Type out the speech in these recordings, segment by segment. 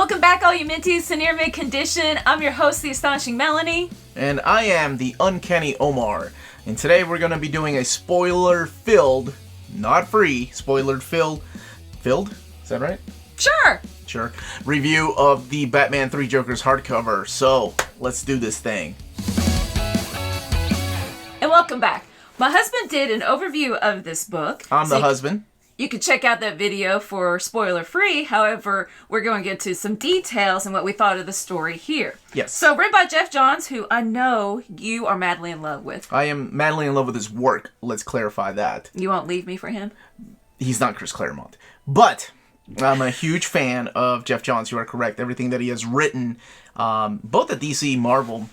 Welcome back, all you minties, to Near Mid Condition. I'm your host, the Astonishing Melanie. And I am the Uncanny Omar. And today we're going to be doing a spoiler-filled, not free, spoiler-filled, is that right? Sure. Review of the Batman 3 Jokers hardcover. So, let's do this thing. And welcome back. My husband did an overview of this book. I'm the husband. You can check out that video for spoiler-free. However, we're going to get to some details and what we thought of the story here. Yes. So, written by Jeff Johns, who I know you are madly in love with. I am madly in love with his work. Let's clarify that. You won't leave me for him? He's not Chris Claremont. But I'm a huge fan of Jeff Johns. You are correct. Everything that he has written, both at DC, Marvel,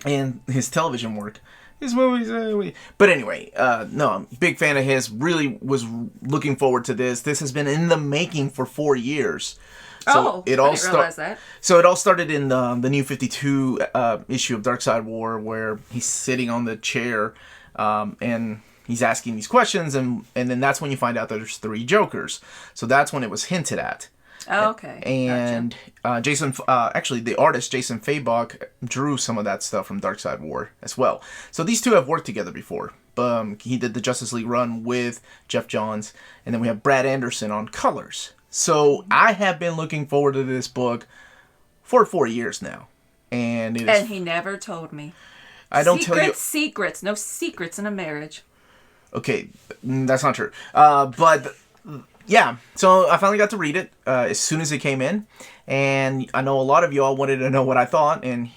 and his television work. His movies, but anyway, no, I'm a big fan of his. Really was looking forward to this. This has been in the making for 4 years. So I didn't realize that. So it all started in the New 52 issue of Darkseid War, where he's sitting on the chair, and he's asking these questions, and then that's when you find out that there's 3 Jokers. So that's when it was hinted at. Oh, okay. And gotcha. Actually, the artist Jason Fabok drew some of that stuff from Darkseid War as well. So these two have worked together before. He did the Justice League run with Jeff Johns, and then we have Brad Anderson on colors. So I have been looking forward to this book for 4 years now, and he never told me. I don't tell you secrets. No secrets in a marriage. Okay, that's not true. But yeah, so I finally got to read it as soon as it came in, and I know a lot of you all wanted to know what I thought, and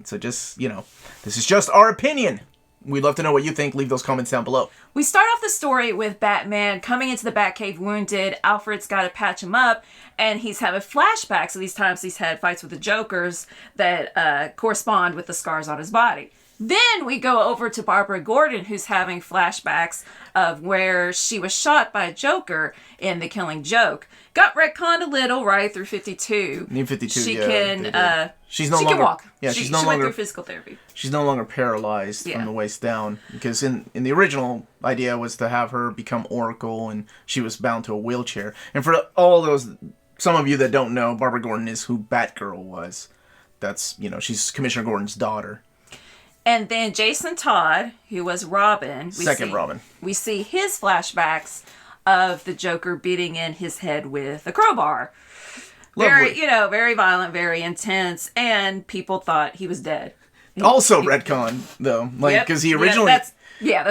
so just, this is just our opinion. We'd love to know what you think. Leave those comments down below. We start off the story with Batman coming into the Batcave wounded. Alfred's got to patch him up, and he's having flashbacks of these times he's had fights with the Jokers that correspond with the scars on his body. Then we go over to Barbara Gordon, who's having flashbacks of where she was shot by a Joker in The Killing Joke. Got retconned a little, right, through 52. New 52, she can, she can walk. Yeah, she no went longer through physical therapy. She's no longer paralyzed from the waist down, because in the original idea was to have her become Oracle, and she was bound to a wheelchair. And for all those, some of you that don't know, Barbara Gordon is who Batgirl was. That's, she's Commissioner Gordon's daughter. And then Jason Todd, who was Robin. Robin. We see his flashbacks of the Joker beating in his head with a crowbar. Lovely. Very violent, very intense, and people thought he was dead. Also retcon, though. Because he originally... that's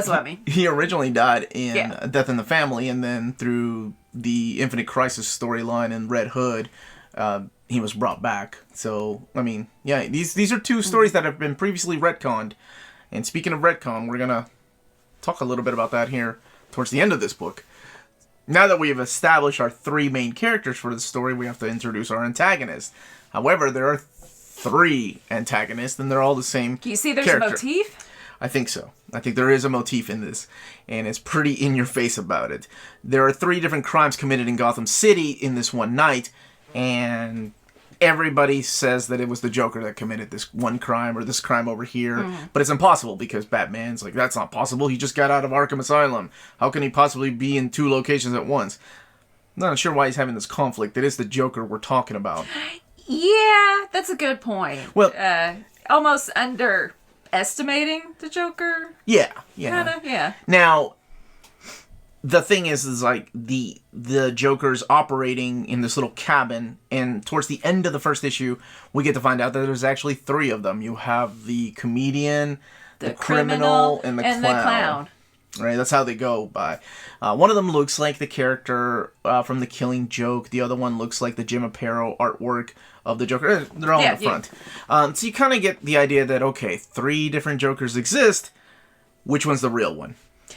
what I mean. He originally died in Death in the Family, and then through the Infinite Crisis storyline in Red Hood, he was brought back. So, these are 2 stories that have been previously retconned. And speaking of retcon, we're going to talk a little bit about that here towards the end of this book. Now that we've established our 3 main characters for the story, we have to introduce our antagonist. However, there are 3 antagonists, and they're all the same Can you see there's character. a motif? I think so. I think there is a motif in this, and it's pretty in your face about it. There are 3 different crimes committed in Gotham City in this one night, and everybody says that it was the Joker that committed this one crime or this crime over here. But it's impossible, because Batman's like, that's not possible. He just got out of Arkham Asylum. How can he possibly be in 2 locations at once? I'm not sure why he's having this conflict. It is the Joker we're talking about. Yeah, that's a good point. Well, almost underestimating the Joker. Yeah. Kinda, yeah. Now, the thing is like the Joker's operating in this little cabin, and towards the end of the first issue, we get to find out that there's actually 3 of them. You have the comedian, the criminal, and the clown. Right, that's how they go by. One of them looks like the character from The Killing Joke. The other one looks like the Jim Aparo artwork of the Joker. They're all in the front. So you kind of get the idea that, okay, 3 different Jokers exist. Which one's the real one?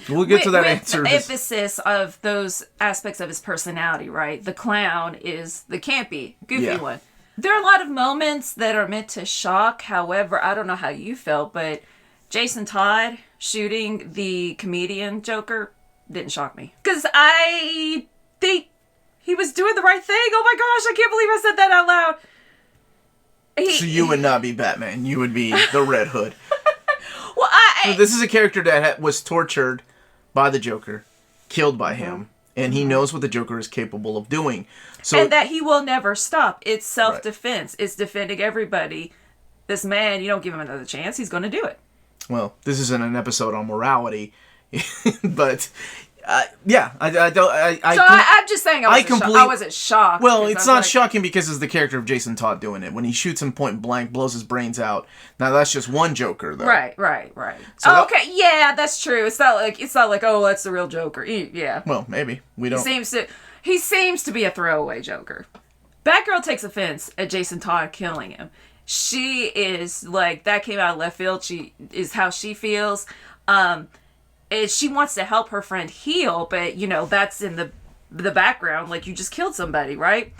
We'll get to that answer. The emphasis of those aspects of his personality, right? The clown is the campy, goofy one. There are a lot of moments that are meant to shock. However, I don't know how you felt, but Jason Todd shooting the comedian Joker didn't shock me. Because I think he was doing the right thing. Oh my gosh, I can't believe I said that out loud. So you would not be Batman. You would be the Red Hood. Well, So this is a character that was tortured by the Joker, killed by him, And he knows what the Joker is capable of doing. So, and that he will never stop. It's self-defense. Right. It's defending everybody. This man, you don't give him another chance, he's going to do it. Well, this isn't an episode on morality, but yeah, I'm just saying I wasn't shocked. Well, it's not shocking because it's the character of Jason Todd doing it. When he shoots him point blank, blows his brains out. Now that's just one Joker, though. Right. So okay, yeah, that's true. It's not like oh, that's the real Joker. Yeah. Well, maybe we don't. He seems to be a throwaway Joker. Batgirl takes offense at Jason Todd killing him. She is like, that came out of left field. She is how she feels. She wants to help her friend heal, but that's in the background. Like, you just killed somebody, right?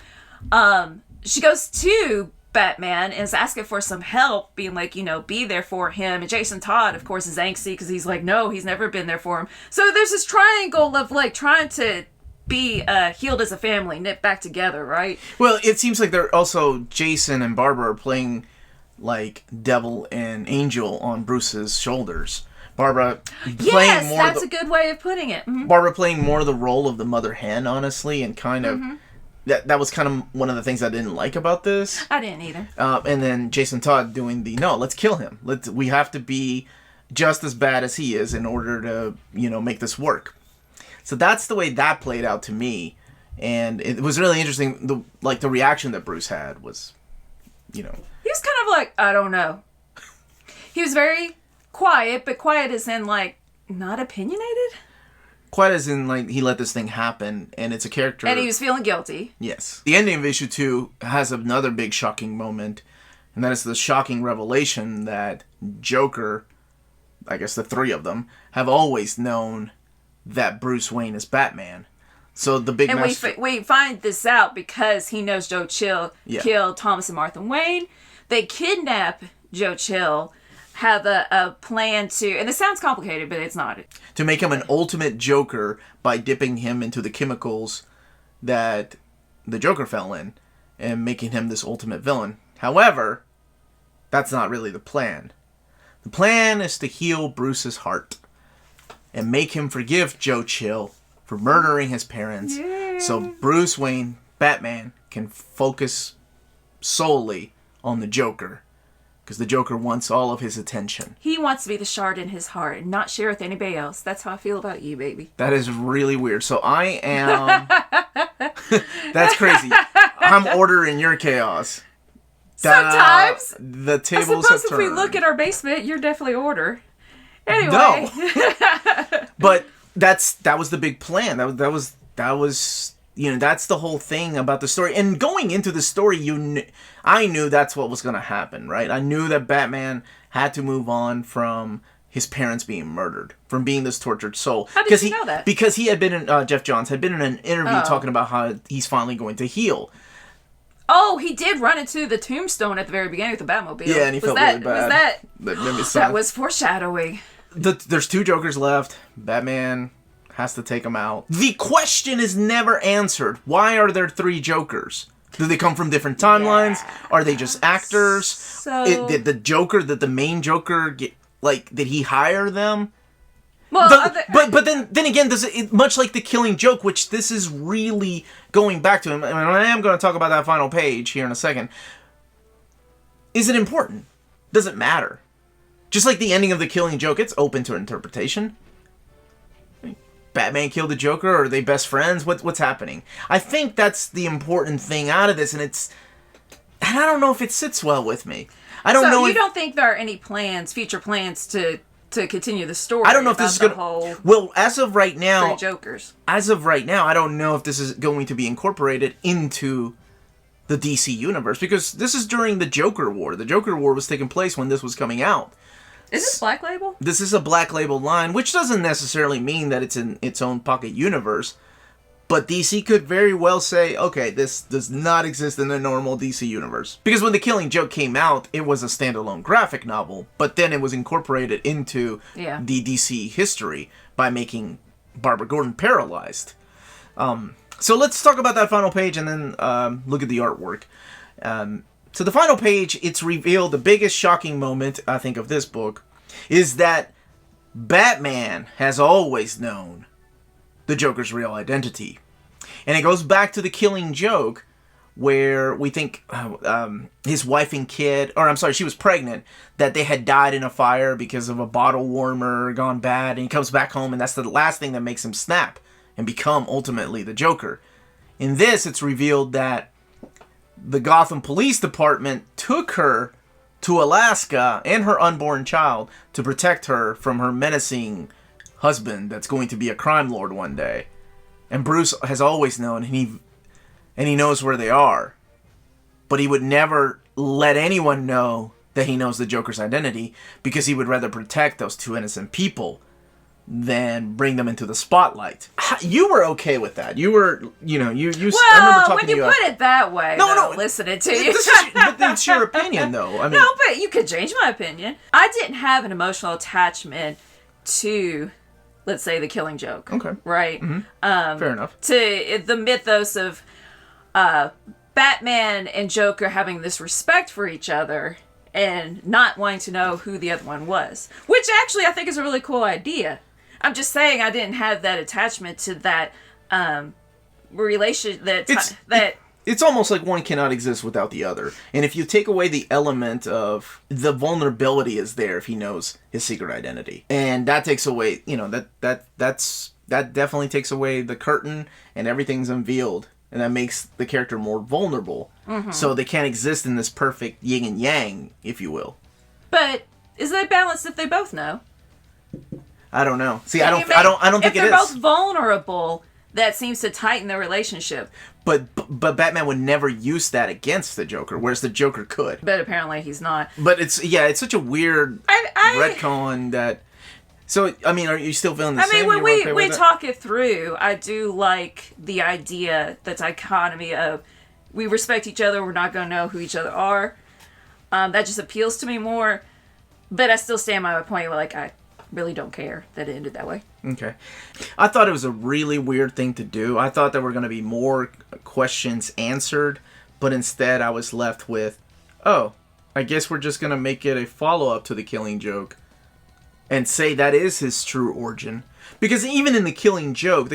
She goes to Batman and is asking for some help, being like, be there for him. And Jason Todd, of course, is angsty because he's like, no, he's never been there for him. So there's this triangle of like trying to be healed as a family, knit back together, right? Well, it seems like they're also, Jason and Barbara are playing like devil and angel on Bruce's shoulders. Barbara playing more. That's a good way of putting it. Mm-hmm. Barbara playing more the role of the mother hen, honestly, and kind of that was kind of one of the things I didn't like about this. I didn't either. And then Jason Todd doing let's kill him. We have to be just as bad as he is in order to make this work. So that's the way that played out to me, and it was really interesting. The reaction that Bruce had was, he was kind of like, I don't know. He was very quiet, but quiet as in like not opinionated. Quiet as in like he let this thing happen, and it's a character. And he was feeling guilty. Yes. The ending of issue 2 has another big shocking moment, and that is the shocking revelation that Joker, I guess the three of them, have always known that Bruce Wayne is Batman. So the big we find this out because he knows Joe Chill killed Thomas and Martha Wayne. They kidnap Joe Chill, have a plan to, and it sounds complicated, but it's not. To make him an ultimate Joker by dipping him into the chemicals that the Joker fell in and making him this ultimate villain. However, that's not really the plan. The plan is to heal Bruce's heart and make him forgive Joe Chill for murdering his parents. Yeah. So Bruce Wayne, Batman, can focus solely on the Joker. Because the Joker wants all of his attention. He wants to be the shard in his heart and not share with anybody else. That's how I feel about you, baby. That is really weird. So I am... That's crazy. I'm ordering your chaos. Sometimes. The tables have turned. I suppose if we look at our basement, you're definitely order. Anyway. No. But that was the big plan. That was that's the whole thing about the story. And going into the story, I knew that's what was going to happen, right? I knew that Batman had to move on from his parents being murdered, from being this tortured soul. How did you know that? Because he had been in, Jeff Johns had been in an interview talking about how he's finally going to heal. Oh, he did run into the tombstone at the very beginning with the Batmobile. Yeah, and he felt really bad. That was foreshadowing. There's two Jokers left. Batman has to take them out. The question is never answered. Why are there 3 Jokers? Do they come from different timelines? Yeah. Are they just actors? So... Did the main Joker did he hire them? Well, but then again, much like the Killing Joke, which this is really going back to him, and I am going to talk about that final page here in a second. Is it important? Does it matter? Just like the ending of the Killing Joke, it's open to interpretation. Batman killed the Joker, or are they best friends? What's happening? I think that's the important thing out of this, and I don't know if it sits well with me. I don't know. So you don't think there are any future plans to continue the story? I don't know if this is going to... Well, as of right now... 3 Jokers. As of right now, I don't know if this is going to be incorporated into the DC universe, because this is during the Joker War. The Joker War was taking place when this was coming out. Is this Black Label? This is a Black Label line, which doesn't necessarily mean that it's in its own pocket universe. But DC could very well say, okay, this does not exist in the normal DC universe. Because when The Killing Joke came out, it was a standalone graphic novel, but then it was incorporated into the DC history by making Barbara Gordon paralyzed. So let's talk about that final page and then look at the artwork. So the final page, it's revealed, the biggest shocking moment, I think, of this book, is that Batman has always known the Joker's real identity. And it goes back to the Killing Joke, where we think his wife and kid, or I'm sorry, she was pregnant, that they had died in a fire because of a bottle warmer gone bad, and he comes back home, and that's the last thing that makes him snap and become ultimately the Joker. In this, it's revealed that the Gotham Police Department took her to Alaska and her unborn child to protect her from her menacing husband that's going to be a crime lord one day. And Bruce has always known, and he knows where they are. But he would never let anyone know that he knows the Joker's identity, because he would rather protect those two innocent people than bring them into the spotlight. You were okay with that. You were, you know, you. Well, I remember talking when you put it that way, no, listening to you. But it's your opinion, though. I mean, no, but you could change my opinion. I didn't have an emotional attachment to, let's say, the Killing Joke. Okay. Right? Mm-hmm. Fair enough. To the mythos of Batman and Joker having this respect for each other and not wanting to know who the other one was. Which actually I think is a really cool idea. I'm just saying I didn't have that attachment to that relation It's almost like one cannot exist without the other. And if you take away the element of the vulnerability is there if he knows his secret identity. And that takes away, you know, that definitely takes away the curtain and everything's unveiled. And that makes the character more vulnerable. Mm-hmm. So they can't exist in this perfect yin and yang, if you will. But is that balanced if they both know? I don't know. See, I don't think it is. If they're both vulnerable, that seems to tighten their relationship. But Batman would never use that against the Joker, whereas the Joker could. But apparently he's not. But it's such a weird retcon that. So, I mean, are you still feeling the same? I mean, when we talk it through, I do like the idea, the dichotomy of we respect each other, we're not going to know who each other are. That just appeals to me more. But I still stand by my point, like, I really don't care that it ended that way. Okay. I thought it was a really weird thing to do. I thought there were going to be more questions answered, but instead I was left with, oh, I guess we're just going to make it a follow-up to the Killing Joke and say that is his true origin. Because even in the Killing Joke,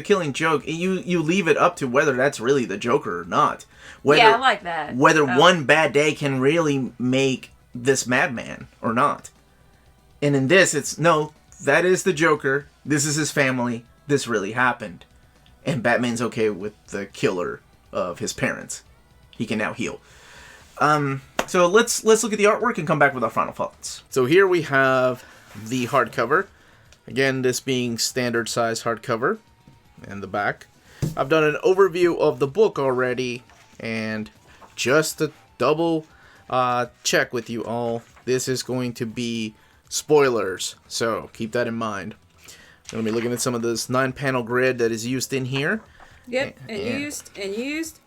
you leave it up to whether that's really the Joker or not. I like that. Whether one bad day can really make this madman or not. And in this, it's, no, that is the Joker. This is his family. This really happened. And Batman's okay with the killer of his parents. He can now heal. So let's look at the artwork and come back with our final thoughts. So here we have the hardcover. Again, this being standard size hardcover. And the back. I've done an overview of the book already. And just to double check with you all, this is going to be spoilers, so keep that in mind. I'm going to be looking at some of this 9-panel grid that is used in here. Yep, and used.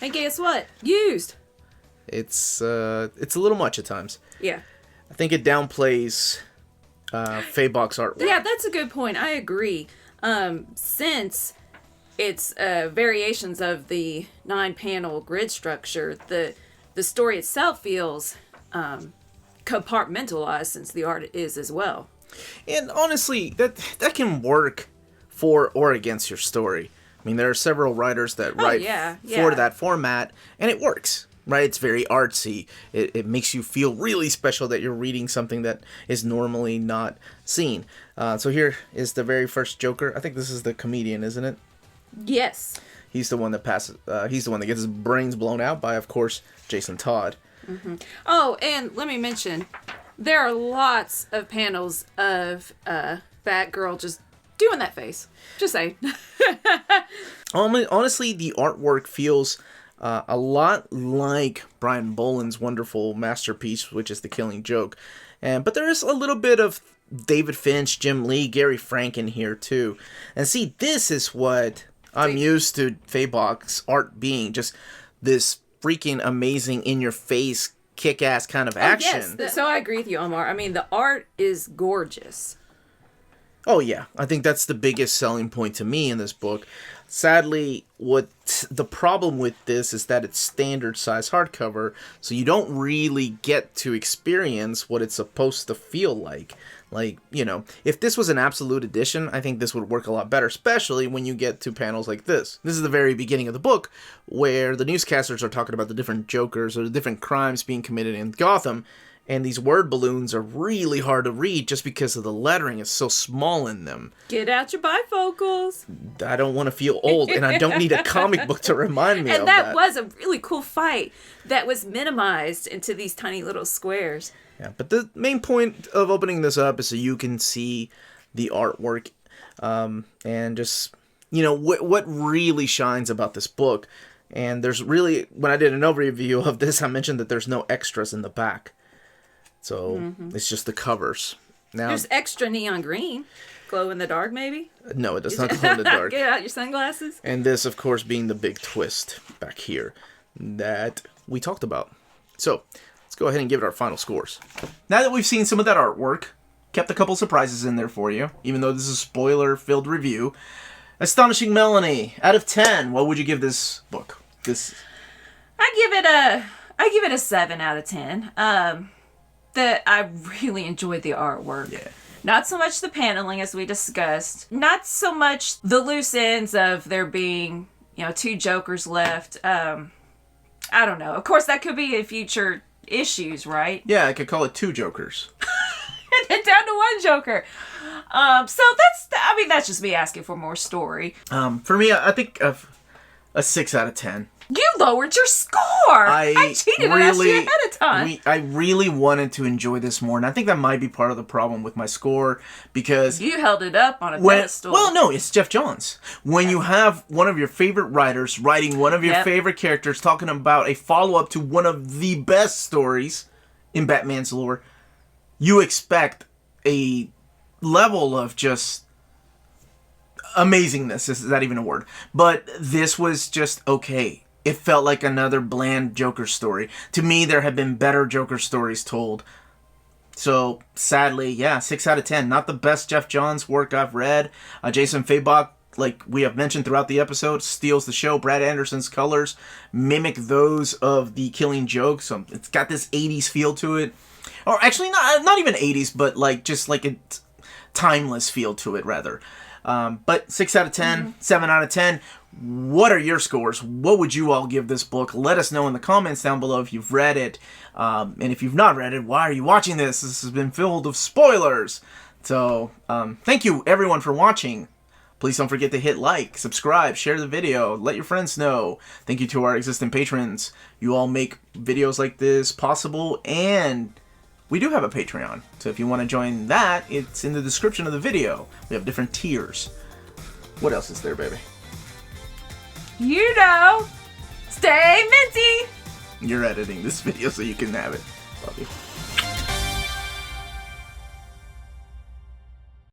And guess what? Used. It's a little much at times. Yeah. I think it downplays Fabok's artwork. Yeah, that's a good point. I agree. Since it's variations of the 9-panel grid structure, the story itself feels compartmentalized, since the art is as well. And honestly, that can work for or against your story. I mean, there are several writers that write for that format, and it works, right? It's very artsy. It makes you feel really special that you're reading something that is normally not seen. So here is the very first Joker. I think this is the comedian, isn't it? Yes. He's the one that passes. He's the one that gets his brains blown out by, of course, Jason Todd. Mm-hmm. Oh, and let me mention, there are lots of panels of Batgirl just doing that face. Just saying. Honestly, the artwork feels a lot like Brian Boland's wonderful masterpiece, which is The Killing Joke. But there is a little bit of David Finch, Jim Lee, Gary Frank in here too. And see, this is what I'm used to Fabok's art being, just this freaking amazing in-your-face, kick-ass kind of action. Yes, so I agree with you, Omar. I mean, the art is gorgeous. Oh, yeah. I think that's the biggest selling point to me in this book. Sadly, what the problem with this is that it's standard size hardcover, so you don't really get to experience what it's supposed to feel like. Like, you know, if this was an absolute edition, I think this would work a lot better, especially when you get to panels like this. This is the very beginning of the book, where the newscasters are talking about the different Jokers or the different crimes being committed in Gotham, and these word balloons are really hard to read just because of the lettering is so small in them. Get out your bifocals. I don't want to feel old, and I don't need a comic book to remind me of that. And that was a really cool fight that was minimized into these tiny little squares. Yeah, but the main point of opening this up is so you can see the artwork, and just, you know, what really shines about this book. And there's really, when I did an overview of this, I mentioned that there's no extras in the back. So it's just the covers. Now, there's extra neon green. Glow in the dark, maybe? No, it does not glow in the dark. Get out your sunglasses. And this, of course, being the big twist back here that we talked about. So, let's go ahead and give it our final scores. Now that we've seen some of that artwork, kept a couple surprises in there for you, even though this is a spoiler-filled review. Astonishing Melanie, out of 10, what would you give this book? I give it a 7 out of 10. I really enjoyed the artwork. Yeah. Not so much the paneling, as we discussed. Not so much the loose ends of there being, you know, 2 Jokers left. I don't know. Of course, that could be in future issues, right? Yeah, I could call it 2 Jokers. And down to 1 Joker. So that's just me asking for more story. For me, I think of a 6 out of 10. You lowered your score! I cheated and asked you ahead of time. I really wanted to enjoy this more, and I think that might be part of the problem with my score, because... You held it up on a pedestal. Well, no, it's Jeff Johns. When you have one of your favorite writers writing one of your favorite characters talking about a follow-up to one of the best stories in Batman's lore, you expect a level of just... amazingness. Is that even a word? But this was just okay. It felt like another bland Joker story. To me, there have been better Joker stories told. So, sadly, yeah, 6 out of 10. Not the best Jeff Johns work I've read. Jason Fabok, like we have mentioned throughout the episode, steals the show. Brad Anderson's colors mimic those of The Killing Joke. So it's got this 80s feel to it. Or actually, not even 80s, but like just like a timeless feel to it, rather. But 6 out of 10, 7 out of 10. What are your scores? What would you all give this book? Let us know in the comments down below if you've read it. And if you've not read it, why are you watching this? This has been filled with spoilers. So, thank you everyone for watching. Please don't forget to hit like, subscribe, share the video, let your friends know. Thank you to our existing patrons. You all make videos like this possible, and we do have a Patreon. So if you want to join that, it's in the description of the video. We have different tiers. What else is there, baby? You know, stay minty. You're editing this video so you can have it. Love you.